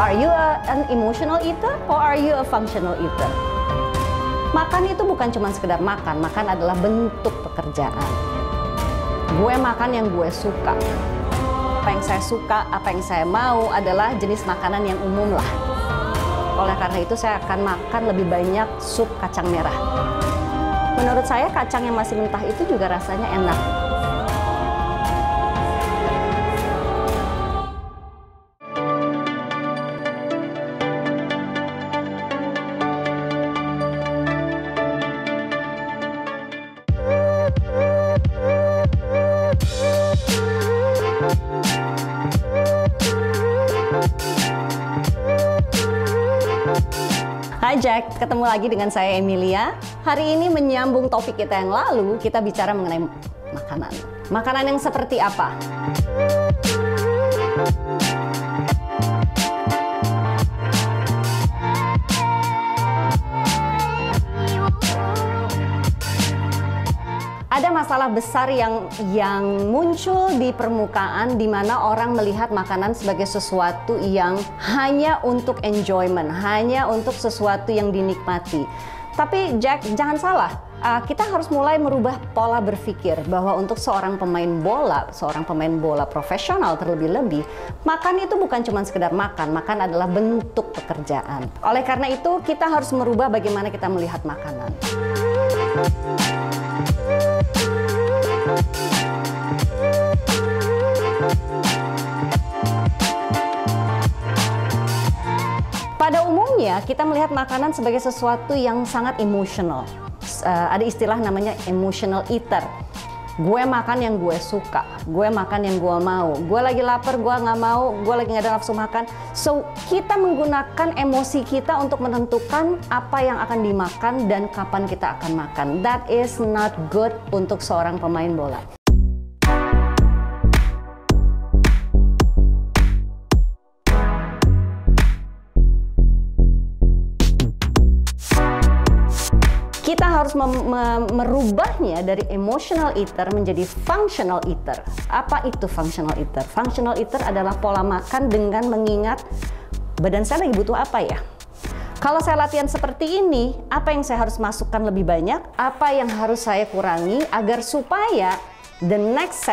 Are you an emotional eater or are you a functional eater? Makan itu bukan cuma sekedar makan, makan adalah bentuk pekerjaan. Gue makan yang gue suka. Apa yang saya suka, apa yang saya mau adalah jenis makanan yang umum lah. Oleh karena itu saya akan makan lebih banyak sup kacang merah. Menurut saya kacang yang masih mentah itu juga rasanya enak. Hai Jack, ketemu lagi dengan saya Emilia. Hari ini menyambung topik kita yang lalu, kita bicara mengenai makanan. Makanan yang seperti apa? Ada masalah besar yang muncul di permukaan di mana orang melihat makanan sebagai sesuatu yang hanya untuk enjoyment, hanya untuk sesuatu yang dinikmati. Tapi Jack, jangan salah, kita harus mulai merubah pola berpikir bahwa untuk seorang pemain bola profesional terlebih-lebih, makan itu bukan cuma sekedar makan, makan adalah bentuk pekerjaan. Oleh karena itu, kita harus merubah bagaimana kita melihat makanan. Pada umumnya kita melihat makanan sebagai sesuatu yang sangat emosional. Ada istilah namanya emotional eater. Gue makan yang gue suka, gue makan yang gue mau. Gue lagi lapar, gue nggak mau, gue lagi nggak ada nafsu makan. So kita menggunakan emosi kita untuk menentukan apa yang akan dimakan dan kapan kita akan makan. That is not good untuk seorang pemain bola. Kita harus merubahnya dari emotional eater menjadi functional eater. Apa itu functional eater? Functional eater adalah pola makan dengan mengingat badan saya lagi butuh apa ya? Kalau saya latihan seperti ini, apa yang saya harus masukkan lebih banyak? Apa yang harus saya kurangi agar supaya the next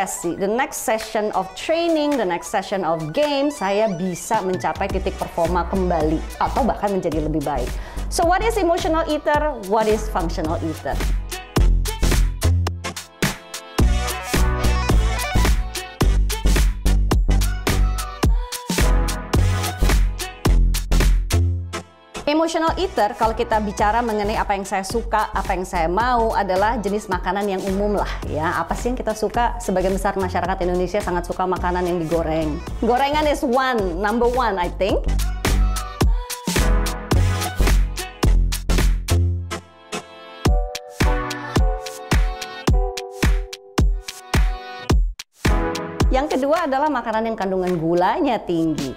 session of training, the next session of game, saya bisa mencapai titik performa kembali atau bahkan menjadi lebih baik. So what is emotional eater? What is functional eater? Emotional eater, kalau kita bicara mengenai apa yang saya suka, apa yang saya mau, adalah jenis makanan yang umum lah ya. Apa sih yang kita suka? Sebagian besar masyarakat Indonesia sangat suka makanan yang digoreng. Gorengan is number one, I think. Yang kedua adalah makanan yang kandungan gulanya tinggi.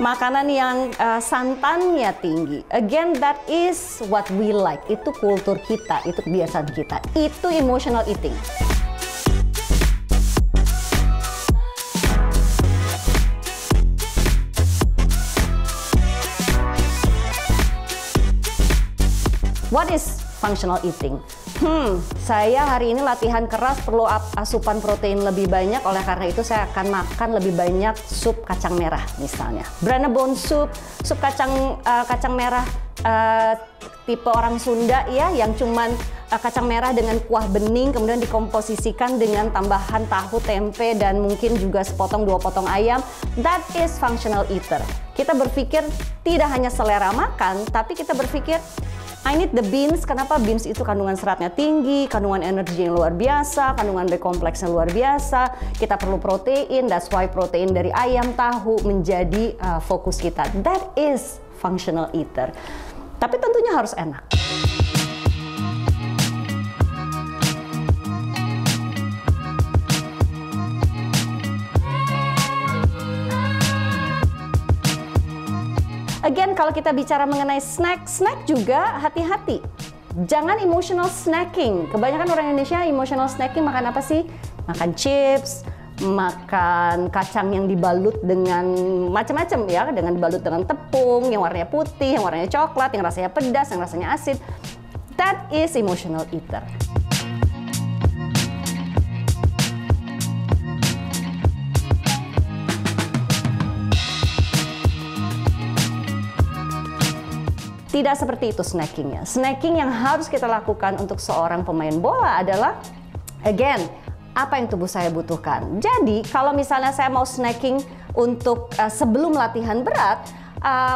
Makanan yang santannya tinggi. Again, that is what we like. Itu kultur kita, itu kebiasaan kita. Itu emotional eating. What is functional eating? Saya hari ini latihan keras, perlu asupan protein lebih banyak, oleh karena itu saya akan makan lebih banyak sup kacang merah misalnya. Brandebon soup, sup kacang merah tipe orang Sunda ya, yang cuman kacang merah dengan kuah bening, kemudian dikomposisikan dengan tambahan tahu, tempe, dan mungkin juga sepotong 2 potong ayam. That is functional eater. Kita berpikir tidak hanya selera makan, tapi kita berpikir I need the beans. Kenapa? Beans itu kandungan seratnya tinggi, kandungan energi yang luar biasa, kandungan B kompleksnya luar biasa. Kita perlu protein, that's why protein dari ayam, tahu menjadi fokus kita. That is functional eater. Tapi tentunya harus enak. Again, kalau kita bicara mengenai snack juga hati-hati. Jangan emotional snacking. Kebanyakan orang Indonesia emotional snacking makan apa sih? Makan chips, makan kacang yang dibalut dengan macam-macam ya, dengan dibalut dengan tepung, yang warnanya putih, yang warnanya coklat, yang rasanya pedas, yang rasanya asin. That is emotional eater. Tidak seperti itu snackingnya. Snacking yang harus kita lakukan untuk seorang pemain bola adalah, again, apa yang tubuh saya butuhkan. Jadi, kalau misalnya saya mau snacking untuk sebelum latihan berat,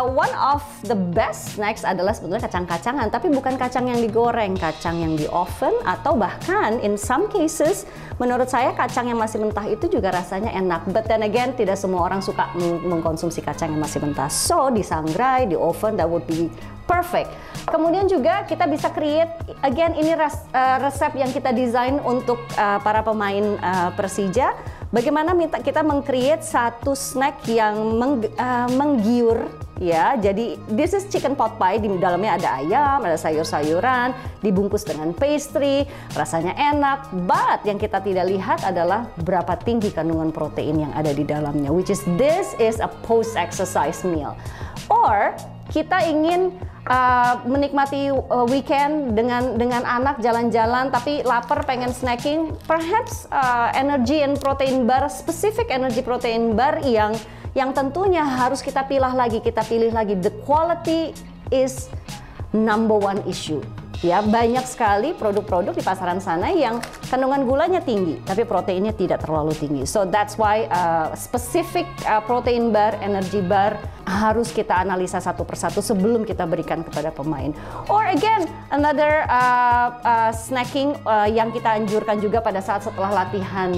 one of the best snacks adalah sebetulnya kacang-kacangan, tapi bukan kacang yang digoreng, kacang yang di oven, atau bahkan in some cases, menurut saya kacang yang masih mentah itu juga rasanya enak. But then again, tidak semua orang suka mengkonsumsi kacang yang masih mentah. So, disangrai, di oven, that would be perfect. Kemudian juga kita bisa create, again ini resep yang kita desain untuk para pemain Persija. Bagaimana kita meng-create satu snack yang menggiur ya. Jadi this is chicken pot pie, di dalamnya ada ayam, ada sayur-sayuran, dibungkus dengan pastry, rasanya enak. But yang kita tidak lihat adalah berapa tinggi kandungan protein yang ada di dalamnya, which is this is a post-exercise meal. Or kita ingin menikmati weekend dengan anak jalan-jalan tapi lapar pengen snacking, perhaps energy and protein bar, specific energy protein bar yang tentunya harus kita pilih lagi. The quality is number one issue. Ya, banyak sekali produk-produk di pasaran sana yang kandungan gulanya tinggi, tapi proteinnya tidak terlalu tinggi. So that's why specific protein bar, energy bar harus kita analisa satu persatu sebelum kita berikan kepada pemain. Or again, another snacking yang kita anjurkan juga pada saat setelah latihan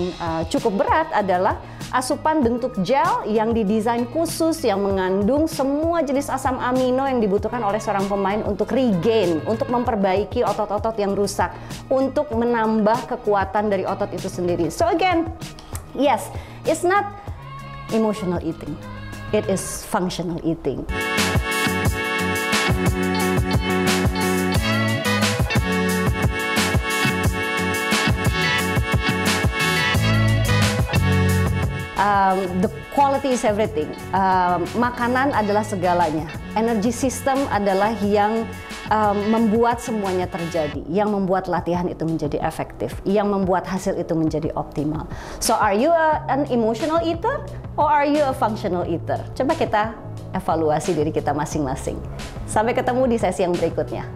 cukup berat adalah asupan bentuk gel yang didesain khusus yang mengandung semua jenis asam amino yang dibutuhkan oleh seorang pemain untuk regain, untuk memperbaiki otot-otot yang rusak, untuk menambah kekuatan dari otot itu sendiri. So again, yes, it's not emotional eating, it is functional eating. The quality is everything. Makanan adalah segalanya. Energy system adalah yang membuat semuanya terjadi, yang membuat latihan itu menjadi efektif, yang membuat hasil itu menjadi optimal. So are you an emotional eater or are you a functional eater? Coba kita evaluasi diri kita masing-masing. Sampai ketemu di sesi yang berikutnya.